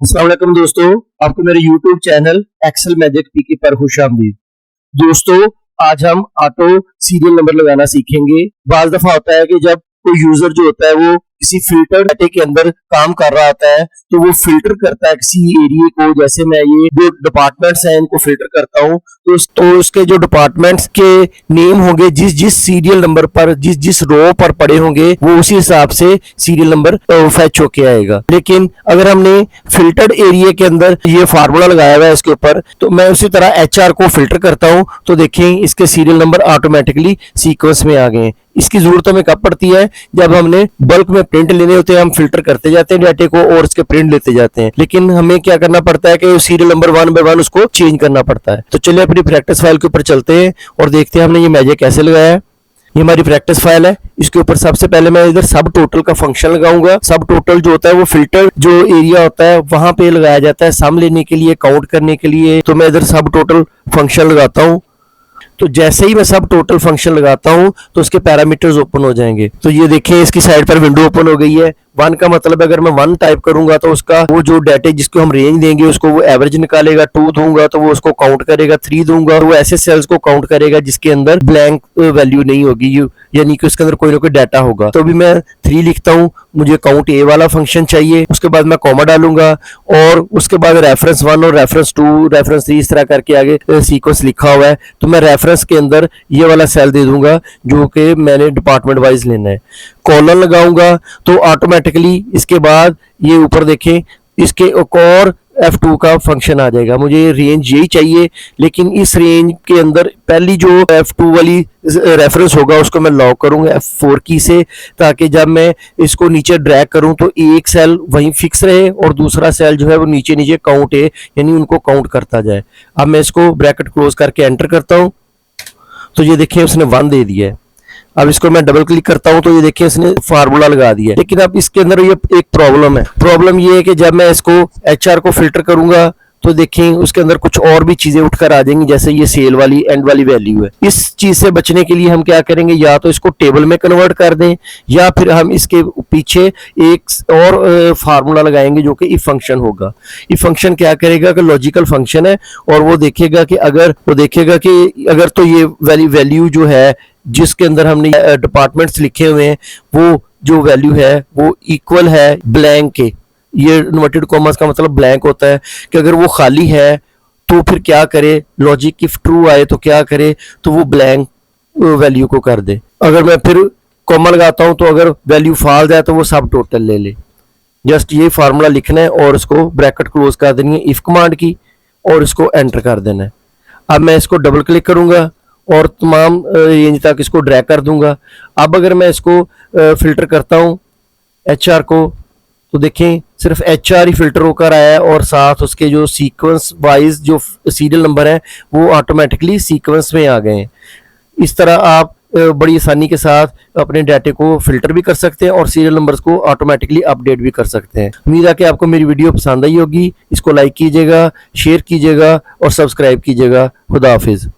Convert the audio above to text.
अस्सलाम वालेकुम दोस्तों, आपको मेरे YouTube चैनल एक्सेल मैजिक पीके पर खुशामदीद। दोस्तों, आज हम ऑटो सीरियल नंबर लगाना सीखेंगे। बाज दफा होता है कि जब कोई यूजर जो होता है वो किसी फिल्टर डाटे के अंदर काम कर रहा होता है, तो वो फिल्टर करता है किसी एरिया को। जैसे मैं ये जो डिपार्टमेंट्स हैं इनको फिल्टर करता हूँ, तो उसके जो डिपार्टमेंट्स के नेम होंगे जिस जिस सीरियल नंबर पर जिस जिस रो पर पड़े होंगे वो उसी हिसाब से सीरियल नंबर फैच होके आएगा। लेकिन अगर हमने फिल्टर्ड एरिया के अंदर ये फार्मूला लगाया हुआ है इसके ऊपर, तो मैं उसी तरह HR को फिल्टर करता हूँ, तो देखें इसके सीरियल नंबर ऑटोमेटिकली सीक्वेंस में आ गए हैं। इसकी जरूरत हमें कब पड़ती है? जब हमने बल्क में प्रिंट लेने होते हैं, हम फिल्टर करते जाते हैं डाटे को और उसके प्रिंट लेते जाते हैं। लेकिन हमें क्या करना पड़ता है कि सीरियल नंबर 1 बाय 1 उसको चेंज करना पड़ता है। तो चलिए अपनी प्रैक्टिस फाइल के ऊपर चलते हैं और देखते हैं हमने ये मैजिक कैसे लगाया है। ये हमारी प्रैक्टिस फाइल है। इसके ऊपर सबसे पहले मैं इधर सब टोटल का फंक्शन लगाऊंगा। सब टोटल जो होता है वो फिल्टर जो एरिया होता है वहां पे लगाया जाता है सम लेने के लिए, काउंट करने के लिए। तो मैं इधर सब टोटल फंक्शन लगाता हूँ। तो जैसे ही मैं सब टोटल फंक्शन लगाता हूं तो उसके पैरामीटर्स ओपन हो जाएंगे। तो ये देखें इसकी साइड पर विंडो ओपन हो गई है। 1 का मतलब अगर मैं 1 टाइप करूंगा तो उसका वो जो डाटे जिसको हम रेंज देंगे उसको वो एवरेज निकालेगा। 2 दूंगा तो वो उसको काउंट करेगा। 3 दूंगा तो वो ऐसे सेल्स को काउंट करेगा जिसके अंदर ब्लैंक वैल्यू नहीं होगी, यानी कि उसके अंदर कोई ना कोई डाटा होगा। तो अभी मैं 3 लिखता हूँ, मुझे काउंट ए वाला फंक्शन चाहिए। उसके बाद मैं कॉमा डालूंगा और उसके बाद रेफरेंस 1 और रेफरेंस 2 रेफरेंस 3 इस तरह करके आगे सीक्वेंस लिखा हुआ है। तो मैं रेफरेंस के अंदर ये वाला सेल दे दूंगा जो कि मैंने डिपार्टमेंट वाइज लेना है। कॉलन लगाऊंगा तो ऑटोमेटिकली इसके बाद ये ऊपर देखें इसके एक और F2 का फंक्शन आ जाएगा। मुझे रेंज यही चाहिए, लेकिन इस रेंज के अंदर पहली जो F2 वाली रेफरेंस होगा उसको मैं लॉक करूंगा F4 की से, ताकि जब मैं इसको नीचे ड्रैग करूं तो एक सेल वहीं फिक्स रहे और दूसरा सेल जो है वो नीचे नीचे काउंट है, यानी उनको काउंट करता जाए। अब मैं इसको ब्रैकेट क्लोज करके एंटर करता हूं तो ये देखिए उसने 1 दे दिया है। अब इसको मैं डबल क्लिक करता हूं तो ये देखिए इसने फार्मूला लगा दिया है। लेकिन अब इसके अंदर ये एक प्रॉब्लम है। प्रॉब्लम ये है कि जब मैं इसको HR को फिल्टर करूंगा तो देखें उसके अंदर कुछ और भी चीजें उठकर आ जाएंगी, जैसे ये सेल वाली एंड वाली वैल्यू है। इस चीज से बचने के लिए हम क्या करेंगे, या तो इसको टेबल में कन्वर्ट कर दें या फिर हम इसके पीछे एक और फार्मूला लगाएंगे जो कि इफ फंक्शन होगा। इफ फंक्शन क्या करेगा कि लॉजिकल फंक्शन है और वो देखेगा कि अगर तो ये वैल्यू जो है जिसके अंदर हमने डिपार्टमेंट्स लिखे हुए हैं वो जो वैल्यू है वो इक्वल है ब्लैंक के। ये इन्वर्टेड कॉमर्स का मतलब ब्लैंक होता है कि अगर वो खाली है तो फिर क्या करे, लॉजिक इफ ट्रू आए तो क्या करे, तो वो ब्लैंक वैल्यू को कर दे। अगर मैं फिर कॉमा लगाता हूं तो अगर वैल्यू फॉल्स है तो वो सब टोटल ले ले। जस्ट ये फार्मूला लिखना है और इसको ब्रैकेट क्लोज कर देनी है इफ कमांड की और इसको एंटर कर देना है। अब मैं इसको डबल क्लिक करूंगा और तमाम रेंज तक इसको ड्रैग कर दूंगा। अब अगर मैं इसको फिल्टर करता हूं HR को तो देखें सिर्फ HR ही फिल्टर होकर आया है और साथ उसके जो सीक्वेंस वाइज जो सीरियल नंबर है वो ऑटोमेटिकली सीक्वेंस में आ गए हैं। इस तरह आप बड़ी आसानी के साथ अपने डाटे को फिल्टर भी कर सकते हैं और सीरियल नंबर्स को ऑटोमेटिकली अपडेट भी कर सकते हैं। उम्मीद है कि आपको मेरी वीडियो पसंद आई होगी। इसको लाइक कीजिएगा, शेयर कीजिएगा और सब्सक्राइब कीजिएगा। खुदा हाफिज।